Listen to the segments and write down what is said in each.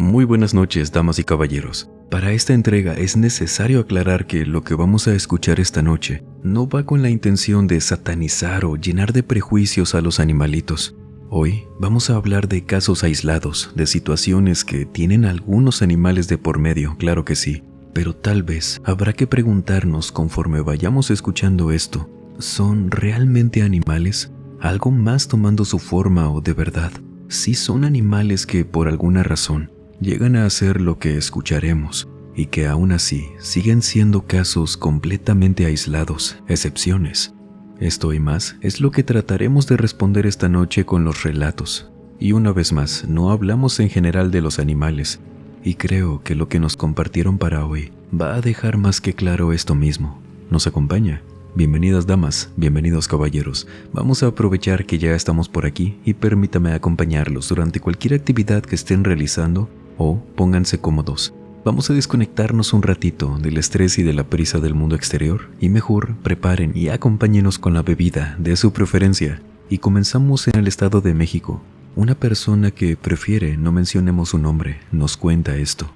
Muy buenas noches, damas y caballeros. Para esta entrega es necesario aclarar que lo que vamos a escuchar esta noche no va con la intención de satanizar o llenar de prejuicios a los animalitos. Hoy vamos a hablar de casos aislados, de situaciones que tienen algunos animales de por medio, claro que sí, pero tal vez habrá que preguntarnos conforme vayamos escuchando esto, ¿son realmente animales? ¿Algo más tomando su forma o de verdad? Sí son animales que por alguna razón llegan a hacer lo que escucharemos y que aún así siguen siendo casos completamente aislados, excepciones. Esto y más es lo que trataremos de responder esta noche con los relatos. Y una vez más, no hablamos en general de los animales, y creo que lo que nos compartieron para hoy va a dejar más que claro esto mismo. ¿Nos acompaña? Bienvenidas damas, bienvenidos caballeros. Vamos a aprovechar que ya estamos por aquí y permítame acompañarlos durante cualquier actividad que estén realizando o pónganse cómodos. Vamos a desconectarnos un ratito del estrés y de la prisa del mundo exterior y mejor preparen y acompáñenos con la bebida de su preferencia. Y comenzamos en el Estado de México. Una persona que prefiere no mencionemos su nombre nos cuenta esto.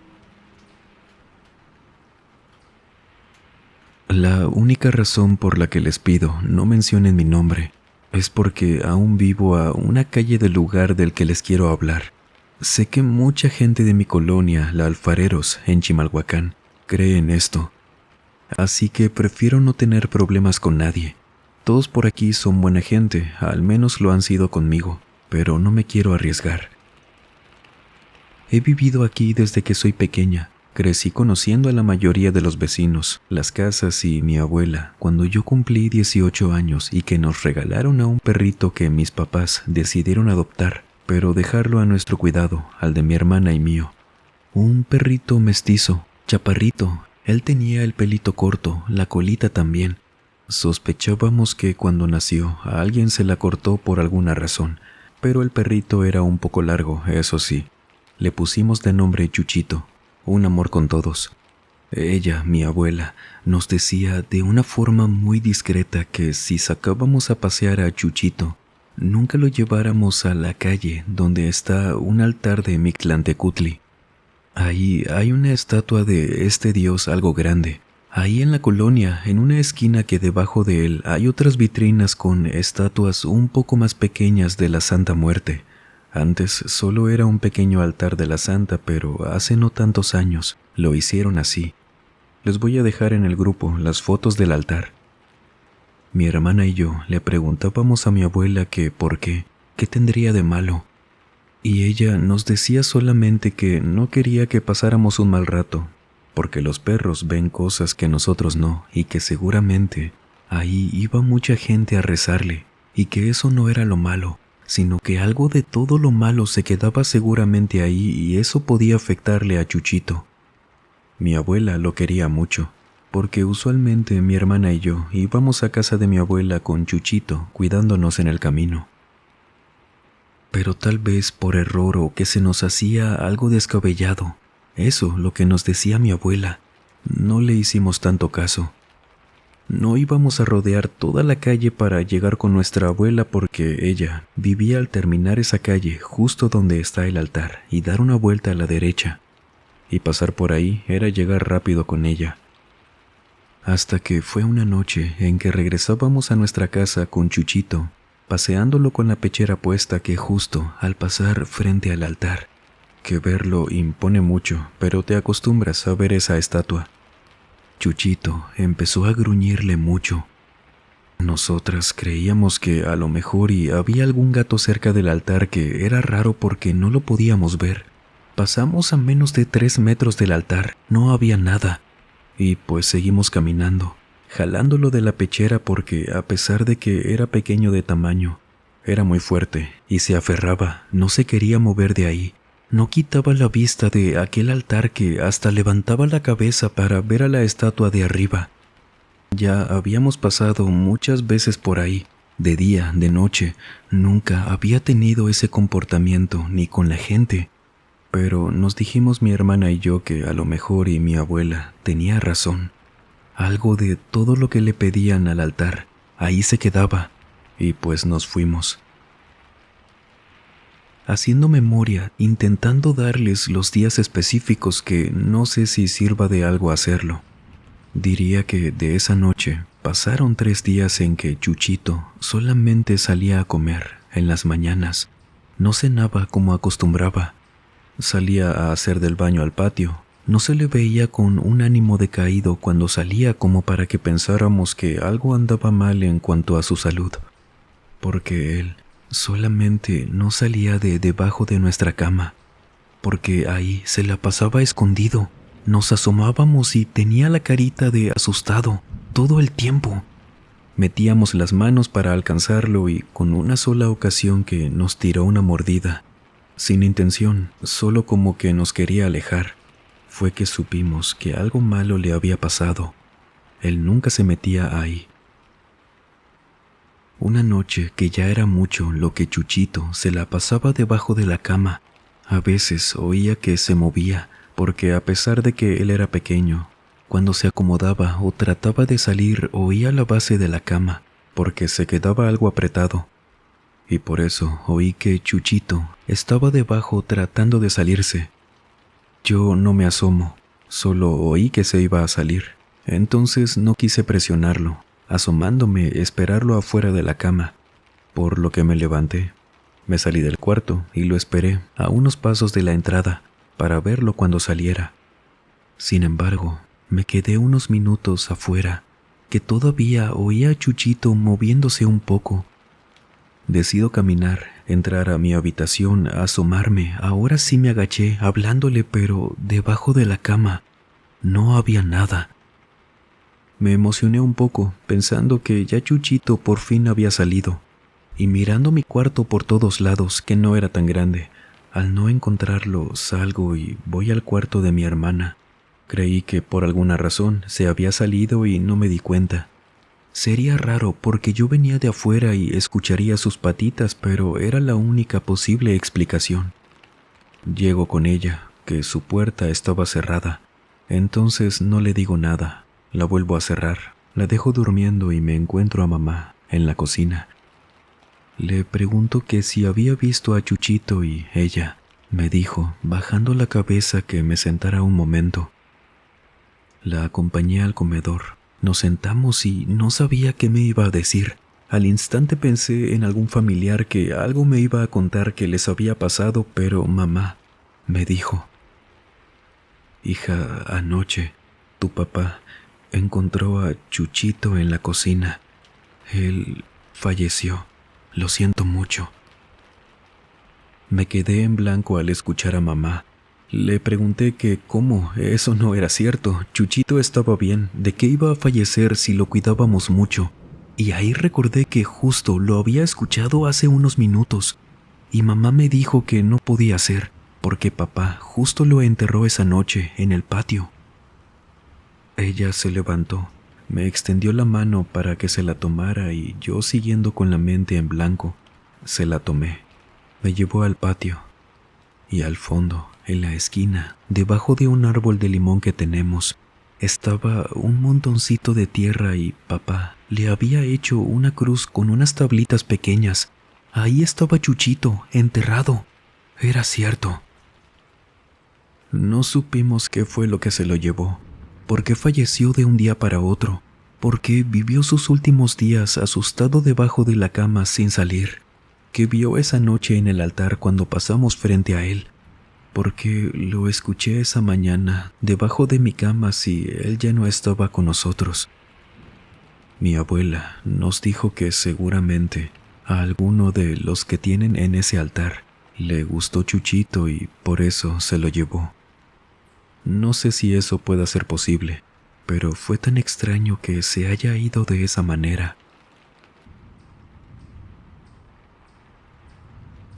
La única razón por la que les pido no mencionen mi nombre es porque aún vivo a una calle del lugar del que les quiero hablar. Sé que mucha gente de mi colonia, la Alfareros, en Chimalhuacán, cree en esto. Así que prefiero no tener problemas con nadie. Todos por aquí son buena gente, al menos lo han sido conmigo, pero no me quiero arriesgar. He vivido aquí desde que soy pequeña. Crecí conociendo a la mayoría de los vecinos, las casas y mi abuela cuando yo cumplí 18 años y que nos regalaron a un perrito que mis papás decidieron adoptar, pero dejarlo a nuestro cuidado, al de mi hermana y mío. Un perrito mestizo, chaparrito. Él tenía el pelito corto, la colita también. Sospechábamos que cuando nació a alguien se la cortó por alguna razón, pero el perrito era un poco largo, eso sí. Le pusimos de nombre Chuchito. Un amor con todos. Ella, mi abuela, nos decía de una forma muy discreta que si sacábamos a pasear a Chuchito, nunca lo lleváramos a la calle donde está un altar de Mictlantecutli. Ahí hay una estatua de este dios algo grande. Ahí en la colonia, en una esquina que debajo de él hay otras vitrinas con estatuas un poco más pequeñas de la Santa Muerte. Antes solo era un pequeño altar de la Santa, pero hace no tantos años lo hicieron así. Les voy a dejar en el grupo las fotos del altar. Mi hermana y yo le preguntábamos a mi abuela que por qué tendría de malo. Y ella nos decía solamente que no quería que pasáramos un mal rato, porque los perros ven cosas que nosotros no, y que seguramente ahí iba mucha gente a rezarle, y que eso no era lo malo, sino que algo de todo lo malo se quedaba seguramente ahí y eso podía afectarle a Chuchito. Mi abuela lo quería mucho, porque usualmente mi hermana y yo íbamos a casa de mi abuela con Chuchito cuidándonos en el camino. Pero tal vez por error o que se nos hacía algo descabellado, eso lo que nos decía mi abuela, no le hicimos tanto caso. No íbamos a rodear toda la calle para llegar con nuestra abuela porque ella vivía al terminar esa calle justo donde está el altar y dar una vuelta a la derecha. Y pasar por ahí era llegar rápido con ella. Hasta que fue una noche en que regresábamos a nuestra casa con Chuchito, paseándolo con la pechera puesta que justo al pasar frente al altar, que verlo impone mucho, pero te acostumbras a ver esa estatua. Chuchito empezó a gruñirle mucho. Nosotras creíamos que a lo mejor había algún gato cerca del altar que era raro porque no lo podíamos ver. Pasamos a menos de 3 metros del altar, no había nada. Y pues seguimos caminando, jalándolo de la pechera porque a pesar de que era pequeño de tamaño, era muy fuerte y se aferraba, no se quería mover de ahí. No quitaba la vista de aquel altar que hasta levantaba la cabeza para ver a la estatua de arriba. Ya habíamos pasado muchas veces por ahí, de día, de noche, nunca había tenido ese comportamiento ni con la gente. Pero nos dijimos mi hermana y yo que a lo mejor y mi abuela tenía razón. Algo de todo lo que le pedían al altar, ahí se quedaba, y pues nos fuimos. haciendo memoria, intentando darles los días específicos que no sé si sirva de algo hacerlo. Diría que de esa noche pasaron 3 días en que Chuchito solamente salía a comer en las mañanas. No cenaba como acostumbraba. Salía a hacer del baño al patio. No se le veía con un ánimo decaído cuando salía como para que pensáramos que algo andaba mal en cuanto a su salud. Porque él solamente no salía de debajo de nuestra cama, porque ahí se la pasaba escondido. Nos asomábamos y tenía la carita de asustado todo el tiempo. Metíamos las manos para alcanzarlo y con una sola ocasión que nos tiró una mordida, sin intención, solo como que nos quería alejar, fue que supimos que algo malo le había pasado. Él nunca se metía ahí. Una noche que ya era mucho lo que Chuchito se la pasaba debajo de la cama. A veces oía que se movía, porque a pesar de que él era pequeño, cuando se acomodaba o trataba de salir oía la base de la cama, porque se quedaba algo apretado. Y por eso oí que Chuchito estaba debajo tratando de salirse. Yo no me asomo, solo oí que se iba a salir. Entonces no quise presionarlo, asomándome esperarlo afuera de la cama, por lo que me levanté. Me salí del cuarto y lo esperé a unos pasos de la entrada para verlo cuando saliera. Sin embargo, me quedé unos minutos afuera, que todavía oía a Chuchito moviéndose un poco. Decido caminar, entrar a mi habitación, asomarme. Ahora sí me agaché hablándole, pero debajo de la cama no había nada. Me emocioné un poco, pensando que ya Chuchito por fin había salido, y mirando mi cuarto por todos lados, que no era tan grande. Al no encontrarlo, salgo y voy al cuarto de mi hermana. Creí que por alguna razón se había salido y no me di cuenta. Sería raro porque yo venía de afuera y escucharía sus patitas, pero era la única posible explicación. Llego con ella, que su puerta estaba cerrada. Entonces no le digo nada. La vuelvo a cerrar, la dejo durmiendo y me encuentro a mamá en la cocina. Le pregunto que si había visto a Chuchito y ella me dijo, bajando la cabeza, que me sentara un momento. La acompañé al comedor. Nos sentamos y no sabía qué me iba a decir. Al instante pensé en algún familiar que algo me iba a contar que les había pasado, pero mamá me dijo: «Hija, anoche tu papá encontró a Chuchito en la cocina. Él falleció. Lo siento mucho». Me quedé en blanco al escuchar a mamá. Le pregunté que cómo, eso no era cierto. Chuchito estaba bien. ¿De qué iba a fallecer si lo cuidábamos mucho? Y ahí recordé que justo lo había escuchado hace unos minutos. Y mamá me dijo que no podía ser, porque papá justo lo enterró esa noche en el patio. Ella se levantó, me extendió la mano para que se la tomara y yo, siguiendo con la mente en blanco, se la tomé. Me llevó al patio y al fondo, en la esquina, debajo de un árbol de limón que tenemos, estaba un montoncito de tierra y papá le había hecho una cruz con unas tablitas pequeñas. Ahí estaba Chuchito, enterrado. Era cierto. No supimos qué fue lo que se lo llevó, por qué falleció de un día para otro, por qué vivió sus últimos días asustado debajo de la cama sin salir, qué vio esa noche en el altar cuando pasamos frente a él, por qué lo escuché esa mañana debajo de mi cama si él ya no estaba con nosotros. Mi abuela nos dijo que seguramente a alguno de los que tienen en ese altar le gustó Chuchito y por eso se lo llevó. No sé si eso pueda ser posible, pero fue tan extraño que se haya ido de esa manera.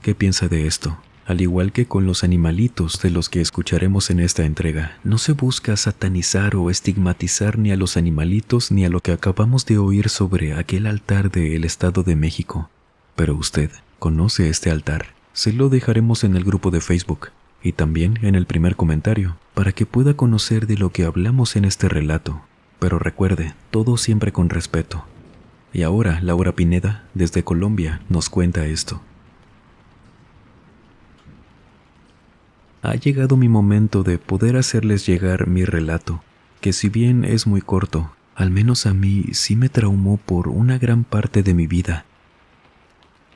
¿Qué piensa de esto? Al igual que con los animalitos de los que escucharemos en esta entrega, no se busca satanizar o estigmatizar ni a los animalitos ni a lo que acabamos de oír sobre aquel altar del Estado de México. Pero usted conoce este altar. Se lo dejaremos en el grupo de Facebook y también en el primer comentario para que pueda conocer de lo que hablamos en este relato. Pero recuerde, todo siempre con respeto. Y ahora Laura Pineda, desde Colombia, nos cuenta esto. ha llegado mi momento de poder hacerles llegar mi relato, que si bien es muy corto, al menos a mí sí me traumó por una gran parte de mi vida.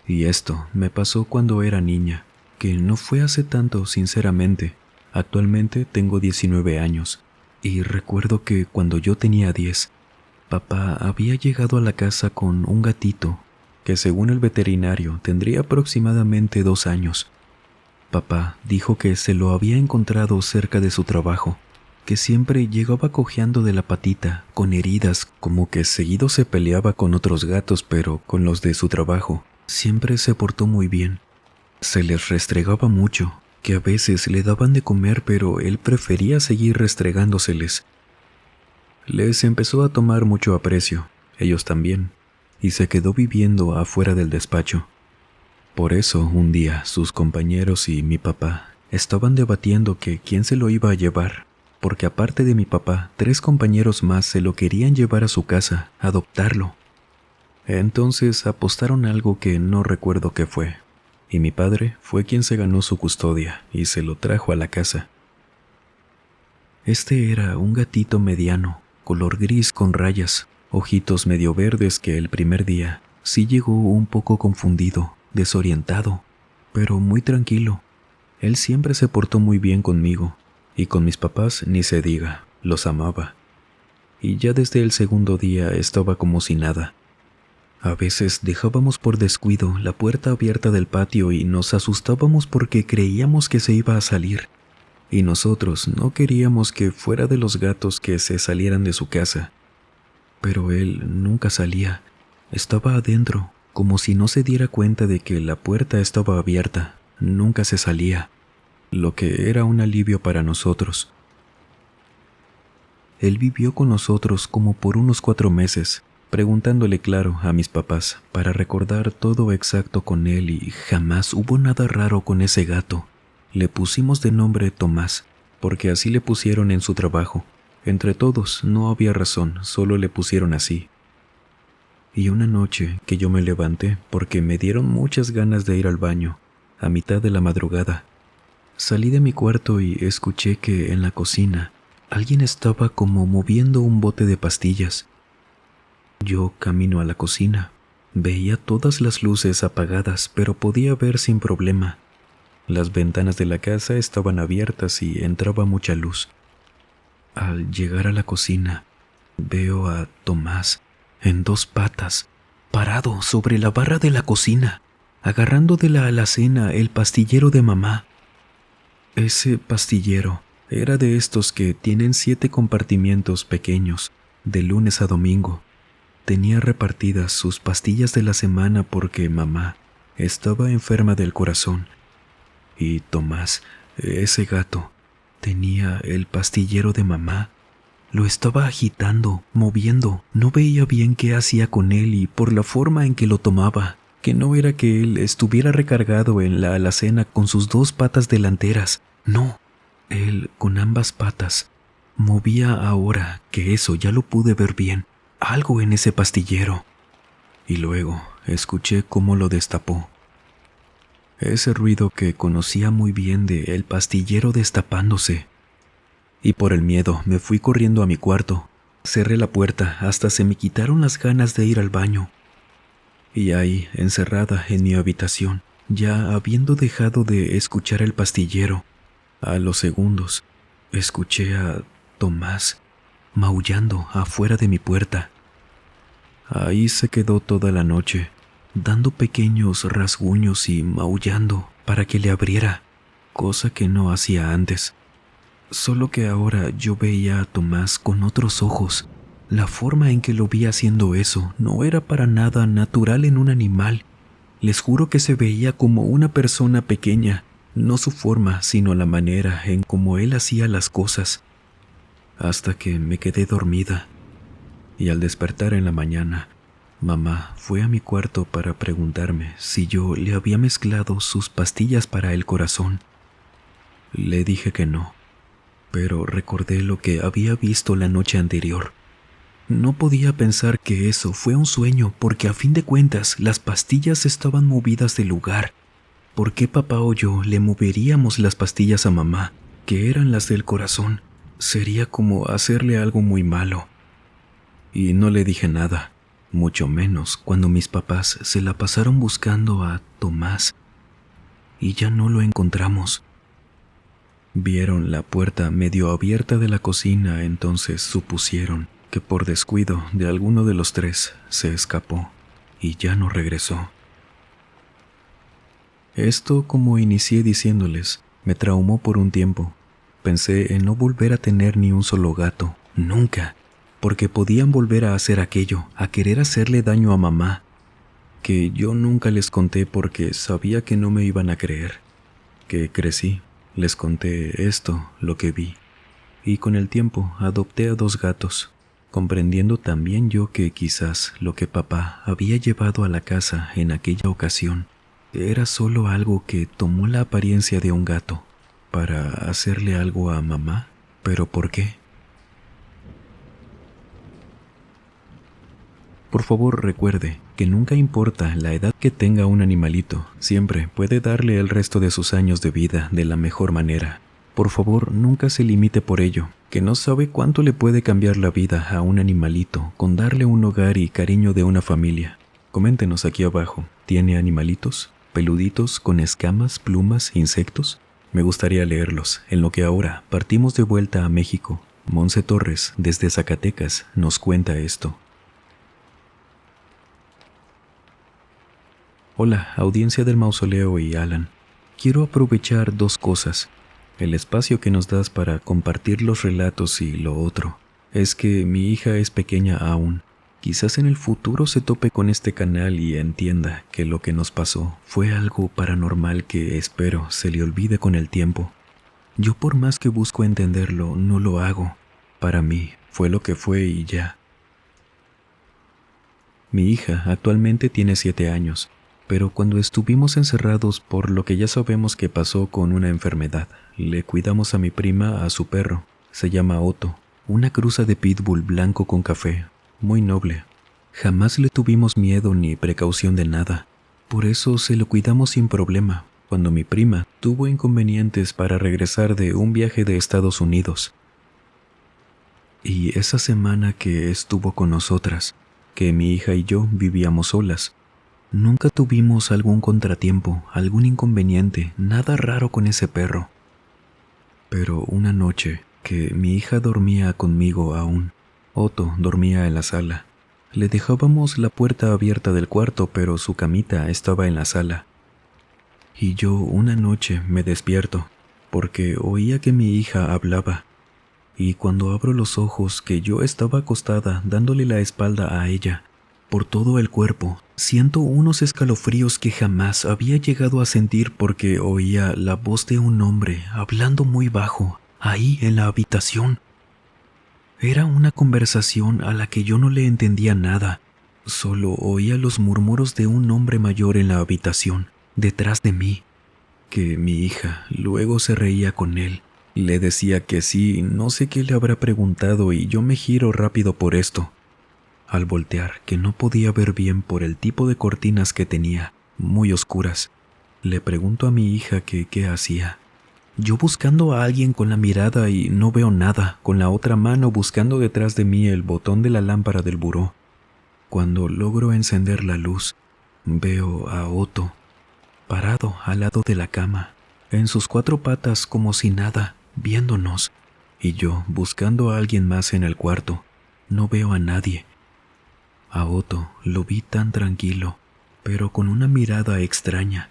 Y esto me pasó cuando era niña, que no fue hace tanto, sinceramente. Actualmente tengo 19 años, y recuerdo que cuando yo tenía 10, papá había llegado a la casa con un gatito, que según el veterinario tendría aproximadamente 2 años. Papá dijo que se lo había encontrado cerca de su trabajo, que siempre llegaba cojeando de la patita, con heridas, como que seguido se peleaba con otros gatos, pero con los de su trabajo siempre se portó muy bien. Se les restregaba mucho, que a veces le daban de comer, pero él prefería seguir restregándoseles. Les empezó a tomar mucho aprecio, ellos también, y se quedó viviendo afuera del despacho. Por eso, un día, sus compañeros y mi papá estaban debatiendo que quién se lo iba a llevar, porque aparte de mi papá, 3 compañeros más se lo querían llevar a su casa, adoptarlo. Entonces apostaron algo que no recuerdo qué fue, y mi padre fue quien se ganó su custodia y se lo trajo a la casa. Este era un gatito mediano, color gris con rayas, ojitos medio verdes, que el primer día sí llegó un poco confundido, desorientado, pero muy tranquilo. Él siempre se portó muy bien conmigo, y con mis papás ni se diga, los amaba. Y ya desde el segundo día estaba como si nada. A veces dejábamos por descuido la puerta abierta del patio y nos asustábamos porque creíamos que se iba a salir, y nosotros no queríamos que fuera de los gatos que se salieran de su casa. Pero él nunca salía, estaba adentro, como si no se diera cuenta de que la puerta estaba abierta, nunca se salía, lo que era un alivio para nosotros. Él vivió con nosotros como por unos 4 meses, preguntándole claro a mis papás para recordar todo exacto con él, y jamás hubo nada raro con ese gato. Le pusimos de nombre Tomás, porque así le pusieron en su trabajo. Entre todos no había razón, solo le pusieron así. Y una noche que yo me levanté porque me dieron muchas ganas de ir al baño, a mitad de la madrugada, salí de mi cuarto y escuché que en la cocina alguien estaba como moviendo un bote de pastillas. Yo camino a la cocina. Veía todas las luces apagadas, pero podía ver sin problema. Las ventanas de la casa estaban abiertas y entraba mucha luz. Al llegar a la cocina, veo a Tomás en 2 patas, parado sobre la barra de la cocina, agarrando de la alacena el pastillero de mamá. Ese pastillero era de estos que tienen 7 compartimientos pequeños, de lunes a domingo. Tenía repartidas sus pastillas de la semana porque mamá estaba enferma del corazón. Y Tomás, ese gato, tenía el pastillero de mamá. Lo estaba agitando, moviendo. No veía bien qué hacía con él, y por la forma en que lo tomaba, que no era que él estuviera recargado en la alacena con sus 2 patas delanteras. No, él con ambas patas movía, ahora que eso ya lo pude ver bien, algo en ese pastillero. Y luego escuché cómo lo destapó. Ese ruido que conocía muy bien de el pastillero destapándose. Y por el miedo me fui corriendo a mi cuarto. Cerré la puerta hasta se me quitaron las ganas de ir al baño. Y ahí, encerrada en mi habitación, ya habiendo dejado de escuchar el pastillero, a los segundos, escuché a Tomás maullando afuera de mi puerta. Ahí se quedó toda la noche, dando pequeños rasguños y maullando para que le abriera, cosa que no hacía antes. Solo que ahora yo veía a Tomás con otros ojos. La forma en que lo vi haciendo eso no era para nada natural en un animal. Les juro que se veía como una persona pequeña, no su forma, sino la manera en cómo él hacía las cosas. Hasta que me quedé dormida. Y al despertar en la mañana, mamá fue a mi cuarto para preguntarme si yo le había mezclado sus pastillas para el corazón. Le dije que no, pero recordé lo que había visto la noche anterior. No podía pensar que eso fue un sueño, porque a fin de cuentas las pastillas estaban movidas del lugar, ¿Por qué papá o yo le moveríamos las pastillas a mamá, que eran las del corazón? Sería como hacerle algo muy malo. Y no le dije nada, mucho menos cuando mis papás se la pasaron buscando a Tomás y ya no lo encontramos. Vieron la puerta medio abierta de la cocina, entonces supusieron que por descuido de alguno de los tres se escapó y ya no regresó. Esto, como inicié diciéndoles, me traumó por un tiempo. Pensé en no volver a tener ni un solo gato, nunca, porque podían volver a hacer aquello, a querer hacerle daño a mamá, que yo nunca les conté porque sabía que no me iban a creer. Que crecí, les conté esto, lo que vi, y con el tiempo adopté a 2 gatos, comprendiendo también yo que quizás lo que papá había llevado a la casa en aquella ocasión era solo algo que tomó la apariencia de un gato para hacerle algo a mamá. ¿Pero por qué? Por favor, recuerde que nunca importa la edad que tenga un animalito, siempre puede darle el resto de sus años de vida de la mejor manera. Por favor, nunca se limite por ello, que no sabe cuánto le puede cambiar la vida a un animalito con darle un hogar y cariño de una familia. Coméntenos aquí abajo, ¿tiene animalitos? ¿Peluditos con escamas, plumas, insectos? Me gustaría leerlos, en lo que ahora partimos de vuelta a México. Monse Torres, desde Zacatecas, nos cuenta esto. Hola, audiencia del Mausoleo y Alan. Quiero aprovechar 2 cosas. El espacio que nos das para compartir los relatos y lo otro. Es que mi hija es pequeña aún. Quizás en el futuro se tope con este canal y entienda que lo que nos pasó fue algo paranormal que espero se le olvide con el tiempo. Yo por más que busco entenderlo, no lo hago. Para mí fue lo que fue y ya. Mi hija actualmente tiene 7 años. Pero cuando estuvimos encerrados por lo que ya sabemos que pasó con una enfermedad, le cuidamos a mi prima a su perro. Se llama Otto, una cruza de pitbull blanco con café, muy noble. Jamás le tuvimos miedo ni precaución de nada. Por eso se lo cuidamos sin problema, cuando mi prima tuvo inconvenientes para regresar de un viaje de Estados Unidos. Y esa semana que estuvo con nosotras, que mi hija y yo vivíamos solas, nunca tuvimos algún contratiempo, algún inconveniente, nada raro con ese perro. Pero una noche, que mi hija dormía conmigo aún, Otto dormía en la sala. Le dejábamos la puerta abierta del cuarto, pero su camita estaba en la sala. Y yo una noche me despierto, porque oía que mi hija hablaba. Y cuando abro los ojos, que yo estaba acostada dándole la espalda a ella, por todo el cuerpo, siento unos escalofríos que jamás había llegado a sentir porque oía la voz de un hombre hablando muy bajo, ahí en la habitación. Era una conversación a la que yo no le entendía nada, solo oía los murmuros de un hombre mayor en la habitación, detrás de mí, que mi hija luego se reía con él. Le decía que sí, no sé qué le habrá preguntado y yo me giro rápido por esto. Al voltear, que no podía ver bien por el tipo de cortinas que tenía, muy oscuras, le pregunto a mi hija que qué hacía. Yo buscando a alguien con la mirada y no veo nada, con la otra mano buscando detrás de mí el botón de la lámpara del buró. Cuando logro encender la luz, veo a Otto, parado al lado de la cama, en sus 4 patas como si nada, viéndonos, y yo buscando a alguien más en el cuarto. No veo a nadie. A Otto lo vi tan tranquilo, pero con una mirada extraña.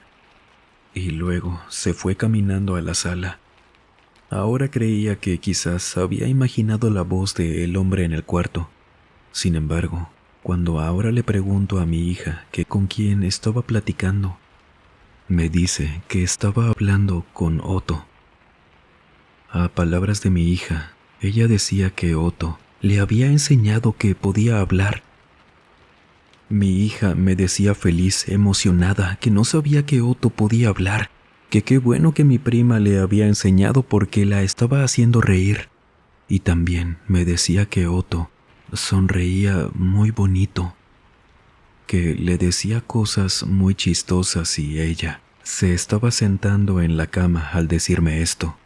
Y luego se fue caminando a la sala. Ahora creía que quizás había imaginado la voz del hombre en el cuarto. Sin embargo, cuando ahora le pregunto a mi hija que con quién estaba platicando, me dice que estaba hablando con Otto. A palabras de mi hija, ella decía que Otto le había enseñado que podía hablar. Mi hija me decía feliz, emocionada, que no sabía que Otto podía hablar, que qué bueno que mi prima le había enseñado porque la estaba haciendo reír. Y también me decía que Otto sonreía muy bonito, que le decía cosas muy chistosas y ella Se estaba sentando en la cama al decirme esto,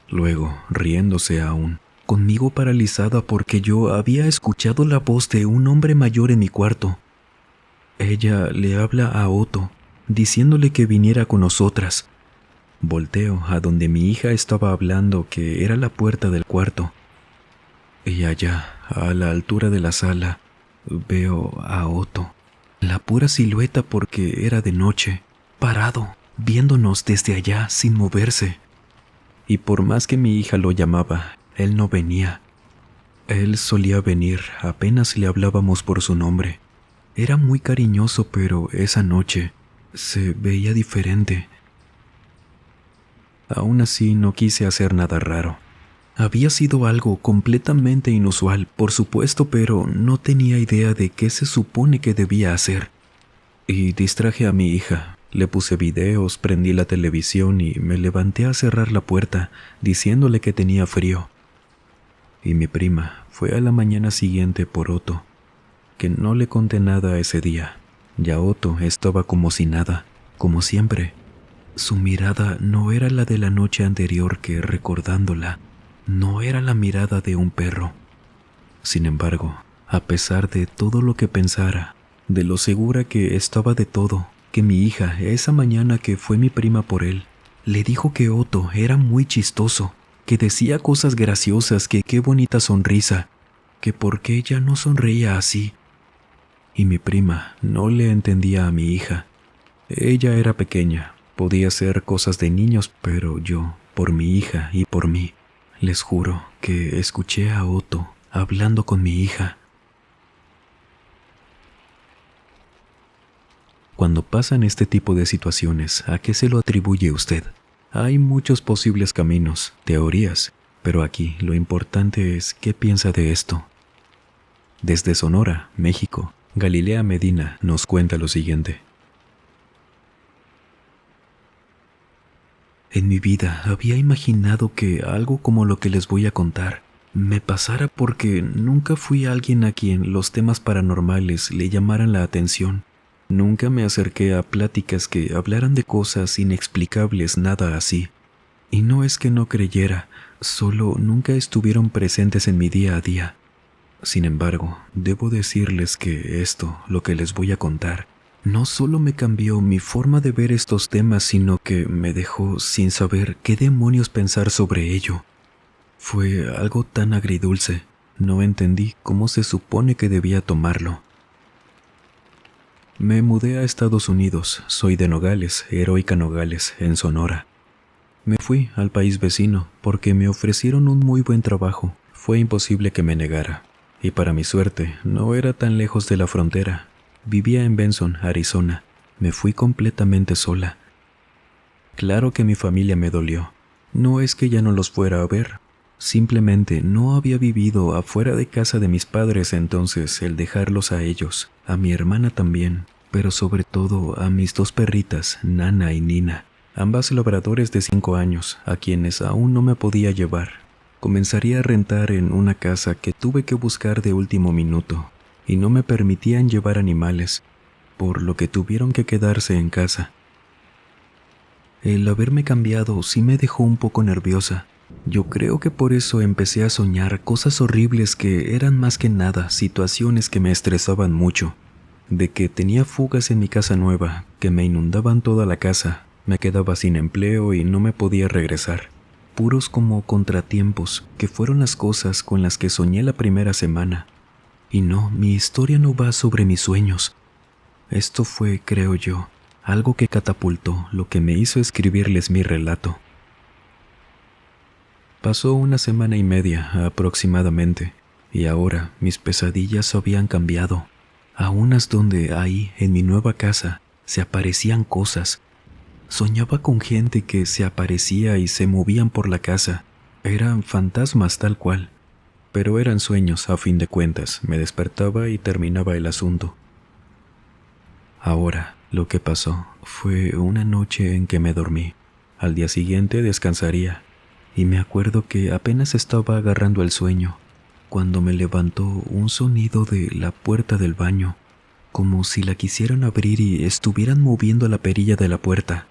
luego riéndose aún, conmigo paralizada porque yo había escuchado la voz de un hombre mayor en mi cuarto. Ella le habla a Otto, diciéndole que viniera con nosotras. Volteo a donde mi hija estaba hablando, que era la puerta del cuarto. Y allá, a la altura de la sala, veo a Otto, la pura silueta porque era de noche, parado, viéndonos desde allá sin moverse. Y por más que mi hija lo llamaba, él no venía. Él solía venir apenas le hablábamos por su nombre. Era muy cariñoso, pero esa noche se veía diferente. Aún así no quise hacer nada raro. Había sido algo completamente inusual, por supuesto, pero no tenía idea de qué se supone que debía hacer. Y distraje a mi hija. Le puse videos, prendí la televisión y me levanté a cerrar la puerta, diciéndole que tenía frío. Y mi prima fue a la mañana siguiente por Otto, que no le conté nada ese día. Ya Otto estaba como si nada, como siempre. Su mirada no era la de la noche anterior que, recordándola, no era la mirada de un perro. Sin embargo, a pesar de todo lo que pensara, de lo segura que estaba de todo, que mi hija, esa mañana que fue mi prima por él, le dijo que Otto era muy chistoso, que decía cosas graciosas, que qué bonita sonrisa, que por qué ella no sonreía así. Y mi prima no le entendía a mi hija. Ella era pequeña, podía hacer cosas de niños, pero yo, por mi hija y por mí, les juro que escuché a Otto hablando con mi hija. Cuando pasan este tipo de situaciones, ¿a qué se lo atribuye usted? Hay muchos posibles caminos, teorías, pero aquí lo importante es qué piensa de esto. Desde Sonora, México, Galilea Medina nos cuenta lo siguiente. En mi vida había imaginado que algo como lo que les voy a contar me pasara porque nunca fui alguien a quien los temas paranormales le llamaran la atención. Nunca me acerqué a pláticas que hablaran de cosas inexplicables, nada así. Y no es que no creyera, solo nunca estuvieron presentes en mi día a día. Sin embargo, debo decirles que esto, lo que les voy a contar, no solo me cambió mi forma de ver estos temas, sino que me dejó sin saber qué demonios pensar sobre ello. Fue algo tan agridulce, no entendí cómo se supone que debía tomarlo. Me mudé a Estados Unidos, soy de Nogales, Heroica Nogales, en Sonora. Me fui al país vecino porque me ofrecieron un muy buen trabajo, fue imposible que me negara. Y para mi suerte, no era tan lejos de la frontera. Vivía en Benson, Arizona. Me fui completamente sola. Claro que mi familia me dolió. No es que ya no los fuera a ver. Simplemente no había vivido afuera de casa de mis padres, entonces el dejarlos a ellos, a mi hermana también, pero sobre todo a mis dos perritas, Nana y Nina, ambas labradores de 5 años, a quienes aún no me podía llevar. Comenzaría a rentar en una casa que tuve que buscar de último minuto, y no me permitían llevar animales, por lo que tuvieron que quedarse en casa. El haberme cambiado sí me dejó un poco nerviosa. Yo creo que por eso empecé a soñar cosas horribles que eran más que nada situaciones que me estresaban mucho. De que tenía fugas en mi casa nueva, que me inundaban toda la casa, me quedaba sin empleo y no me podía regresar. Puros como contratiempos, que fueron las cosas con las que soñé la primera semana. Y no, mi historia no va sobre mis sueños. Esto fue, creo yo, algo que catapultó, lo que me hizo escribirles mi relato. Pasó 1 semana y media aproximadamente, y ahora mis pesadillas habían cambiado. A unas donde ahí, en mi nueva casa, se aparecían cosas. Soñaba con gente que se aparecía y se movían por la casa. Eran fantasmas tal cual. Pero eran sueños, a fin de cuentas. Me despertaba y terminaba el asunto. Ahora, lo que pasó fue una noche en que me dormí. Al día siguiente descansaría. Y me acuerdo que apenas estaba agarrando el sueño, cuando me levantó un sonido de la puerta del baño, como si la quisieran abrir y estuvieran moviendo la perilla de la puerta.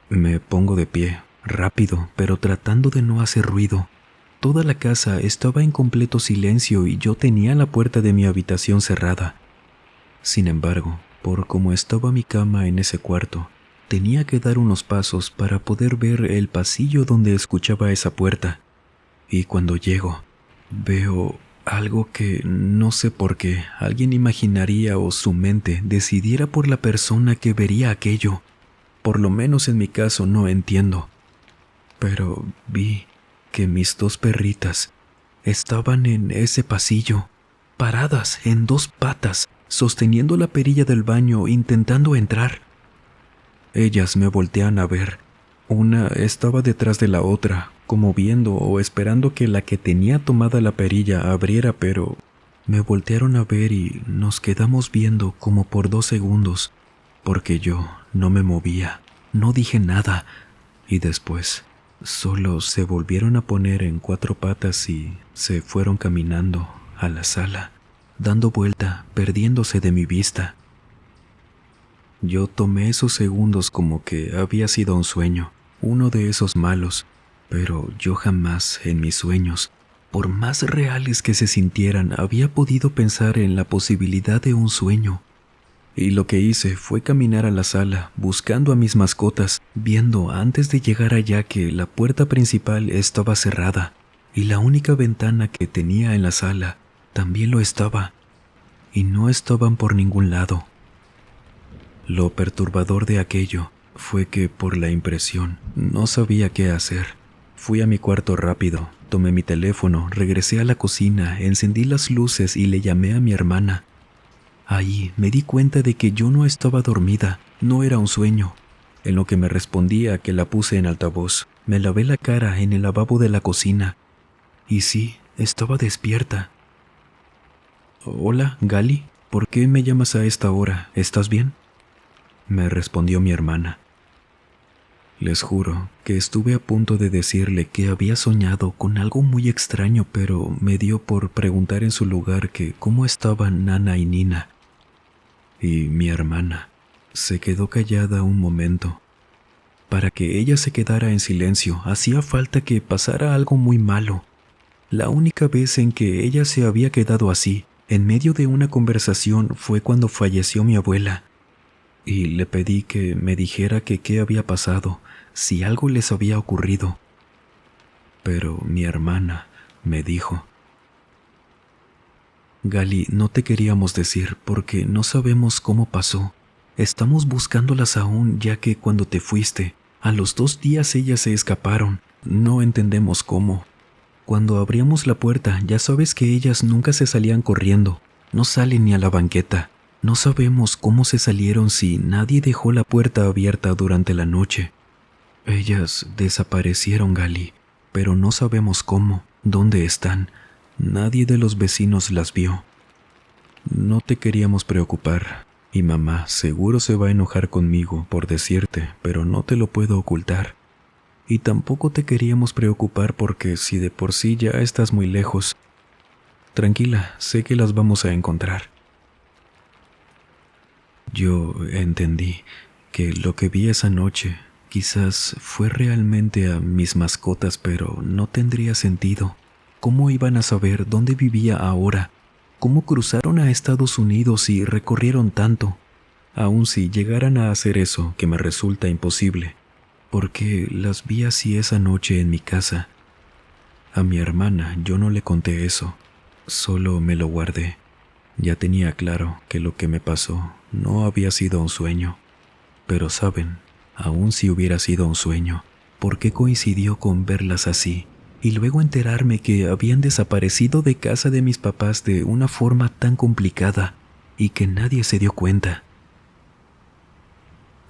Me pongo de pie, rápido, pero tratando de no hacer ruido. Toda la casa estaba en completo silencio y yo tenía la puerta de mi habitación cerrada. Sin embargo, por cómo estaba mi cama en ese cuarto, tenía que dar unos pasos para poder ver el pasillo donde escuchaba esa puerta. Y cuando llego, veo algo que no sé por qué alguien imaginaría o su mente decidiera por la persona que vería aquello. Por lo menos en mi caso no entiendo. Pero vi que mis dos perritas estaban en ese pasillo, paradas en dos patas, sosteniendo la perilla del baño intentando entrar. Ellas me voltean a ver. Una estaba detrás de la otra, como viendo o esperando que la que tenía tomada la perilla abriera, pero me voltearon a ver y nos quedamos viendo como por 2 segundos, porque yo no me movía, no dije nada, y después solo se volvieron a poner en 4 patas y se fueron caminando a la sala, dando vuelta, perdiéndose de mi vista. Yo tomé esos segundos como que había sido un sueño, uno de esos malos, pero yo jamás en mis sueños, por más reales que se sintieran, había podido pensar en la posibilidad de un sueño. Y lo que hice fue caminar a la sala, buscando a mis mascotas, viendo antes de llegar allá que la puerta principal estaba cerrada y la única ventana que tenía en la sala también lo estaba, y no estaban por ningún lado. Lo perturbador de aquello fue que, por la impresión, no sabía qué hacer. Fui a mi cuarto rápido, tomé mi teléfono, regresé a la cocina, encendí las luces y le llamé a mi hermana. Ahí me di cuenta de que yo no estaba dormida, no era un sueño. En lo que me respondía que la puse en altavoz, me lavé la cara en el lavabo de la cocina. Y sí, estaba despierta. «Hola, Gali, ¿por qué me llamas a esta hora? ¿Estás bien?», me respondió mi hermana. Les juro que estuve a punto de decirle que había soñado con algo muy extraño, pero me dio por preguntar en su lugar que cómo estaban Nana y Nina. Y mi hermana se quedó callada un momento. Para que ella se quedara en silencio, hacía falta que pasara algo muy malo. La única vez en que ella se había quedado así, en medio de una conversación, fue cuando falleció mi abuela. Y le pedí que me dijera que qué había pasado, si algo les había ocurrido. Pero mi hermana me dijo: «Gali, no te queríamos decir porque no sabemos cómo pasó. Estamos buscándolas aún, ya que cuando te fuiste, a los 2 días ellas se escaparon. No entendemos cómo. Cuando abríamos la puerta, ya sabes que ellas nunca se salían corriendo. No salen ni a la banqueta. No sabemos cómo se salieron si nadie dejó la puerta abierta durante la noche. Ellas desaparecieron, Gali, pero no sabemos cómo, dónde están. Nadie de los vecinos las vio. No te queríamos preocupar, y mamá seguro se va a enojar conmigo por decirte, pero no te lo puedo ocultar. Y tampoco te queríamos preocupar porque si de por sí ya estás muy lejos, tranquila, sé que las vamos a encontrar». Yo entendí que lo que vi esa noche quizás fue realmente a mis mascotas, pero no tendría sentido. ¿Cómo iban a saber dónde vivía ahora? ¿Cómo cruzaron a Estados Unidos y recorrieron tanto? Aun si llegaran a hacer eso, que me resulta imposible, porque las vi así esa noche en mi casa. A mi hermana yo no le conté eso, solo me lo guardé. Ya tenía claro que lo que me pasó no había sido un sueño. Pero saben, aun si hubiera sido un sueño, ¿por qué coincidió con verlas así? Y luego enterarme que habían desaparecido de casa de mis papás de una forma tan complicada y que nadie se dio cuenta.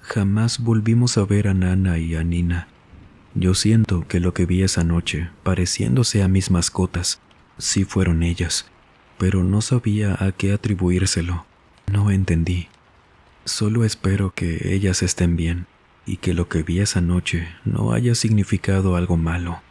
Jamás volvimos a ver a Nana y a Nina. Yo siento que lo que vi esa noche, pareciéndose a mis mascotas, sí fueron ellas, pero no sabía a qué atribuírselo. No entendí. Solo espero que ellas estén bien y que lo que vi esa noche no haya significado algo malo.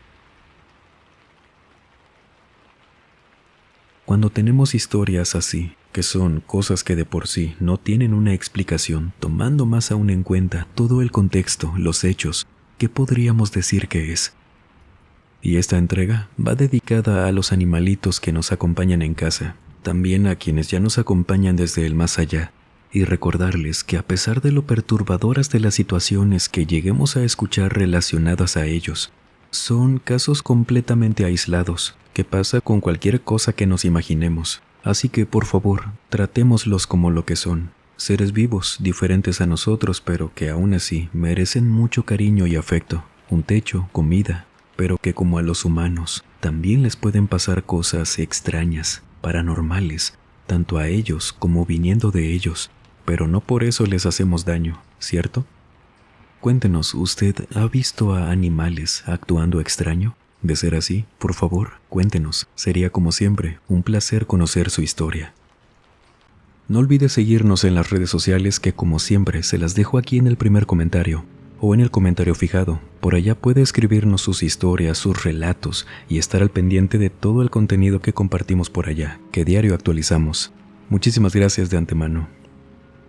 Cuando tenemos historias así, que son cosas que de por sí no tienen una explicación, tomando más aún en cuenta todo el contexto, los hechos, ¿qué podríamos decir que es? Y esta entrega va dedicada a los animalitos que nos acompañan en casa, también a quienes ya nos acompañan desde el más allá, y recordarles que a pesar de lo perturbadoras de las situaciones que lleguemos a escuchar relacionadas a ellos, son casos completamente aislados, que pasa con cualquier cosa que nos imaginemos. Así que, por favor, tratémoslos como lo que son, seres vivos, diferentes a nosotros, pero que aún así merecen mucho cariño y afecto, un techo, comida, pero que como a los humanos, también les pueden pasar cosas extrañas, paranormales, tanto a ellos como viniendo de ellos, pero no por eso les hacemos daño, ¿cierto? Cuéntenos, ¿usted ha visto a animales actuando extraño? De ser así, por favor, cuéntenos. Sería como siempre, un placer conocer su historia. No olvide seguirnos en las redes sociales que como siempre se las dejo aquí en el primer comentario o en el comentario fijado. Por allá puede escribirnos sus historias, sus relatos y estar al pendiente de todo el contenido que compartimos por allá, que diario actualizamos. Muchísimas gracias de antemano.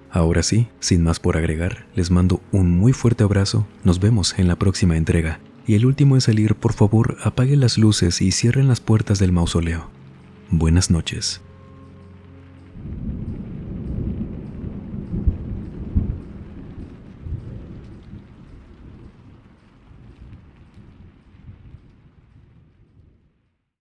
Ahora sí, sin más por agregar, les mando un muy fuerte abrazo. Nos vemos en la próxima entrega. Y el último en salir, por favor, apague las luces y cierren las puertas del mausoleo. Buenas noches.